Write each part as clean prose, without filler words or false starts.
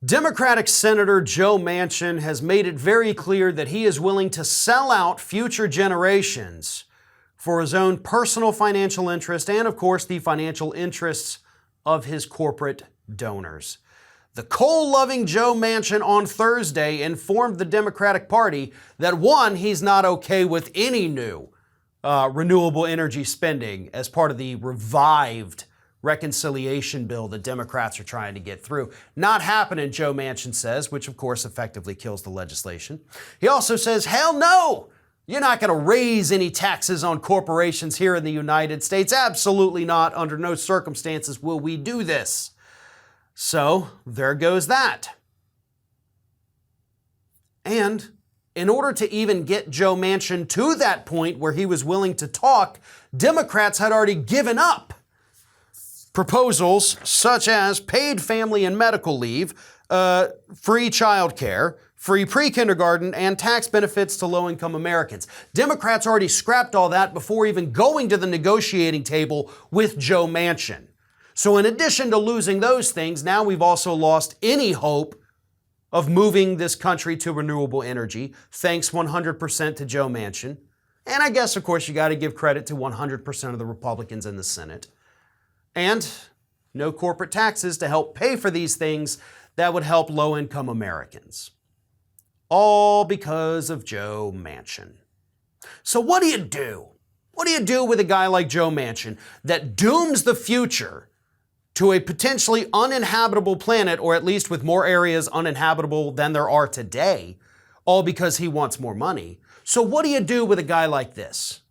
Democratic Senator Joe Manchin has made it very clear that he is willing to sell out future generations for his own personal financial interest and, of course, the financial interests of his corporate donors. The coal-loving Joe Manchin on Thursday informed the Democratic Party that, one, he's not okay with any new renewable energy spending as part of the revived reconciliation bill the Democrats are trying to get through. Not happening, Joe Manchin says, which of course effectively kills the legislation. He also says, hell no! You're not going to raise any taxes on corporations here in the United States. Absolutely not. Under no circumstances will we do this. So there goes that. And in order to even get Joe Manchin to that point where he was willing to talk, Democrats had already given up proposals such as paid family and medical leave, free childcare, free pre-kindergarten, and tax benefits to low-income Americans. Democrats already scrapped all that before even going to the negotiating table with Joe Manchin. So in addition to losing those things, now we've also lost any hope of moving this country to renewable energy, thanks 100% to Joe Manchin. And I guess, of course, you got to give credit to 100% of the Republicans in the Senate. And no corporate taxes to help pay for these things that would help low-income Americans. All because of Joe Manchin. So what do you do? What do you do with a guy like Joe Manchin that dooms the future to a potentially uninhabitable planet, or at least with more areas uninhabitable than there are today, all because he wants more money? So what do you do with a guy like this?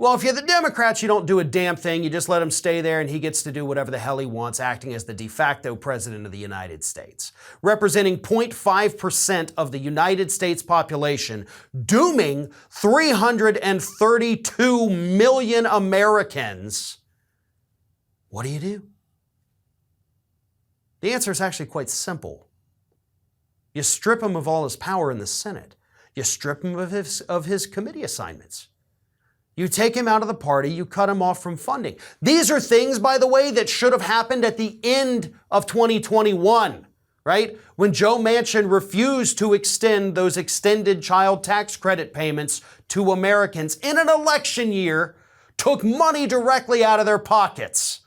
Well, if you're the Democrats, you don't do a damn thing. You just let him stay there and he gets to do whatever the hell he wants, acting as the de facto president of the United States, representing 0.5% of the United States population, dooming 332 million Americans. What do you do? The answer is actually quite simple. You strip him of all his power in the Senate. You strip him of his committee assignments. You take him out of the party, you cut him off from funding. These are things, by the way, that should have happened at the end of 2021, right? When Joe Manchin refused to extend those extended child tax credit payments to Americans in an election year, took money directly out of their pockets.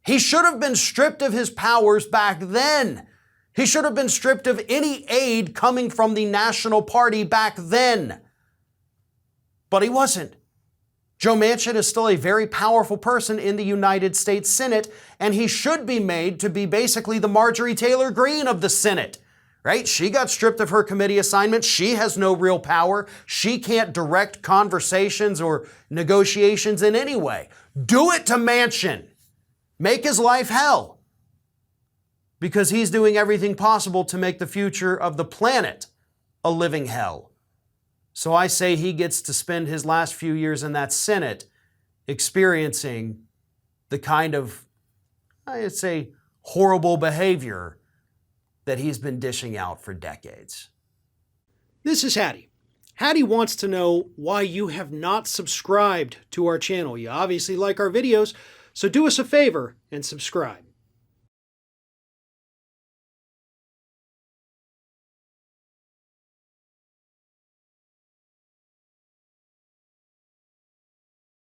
He should have been stripped of his powers back then. He should have been stripped of any aid coming from the National Party back then. But he wasn't. Joe Manchin is still a very powerful person in the United States Senate, and he should be made to be basically the Marjorie Taylor Greene of the Senate, right? She got stripped of her committee assignments. She has no real power. She can't direct conversations or negotiations in any way. Do it to Manchin. Make his life hell. Because he's doing everything possible to make the future of the planet a living hell. So I say he gets to spend his last few years in that Senate experiencing the kind of, I'd say, horrible behavior that he's been dishing out for decades. This is Hattie. Hattie wants to know why you have not subscribed to our channel. You obviously like our videos, so do us a favor and subscribe.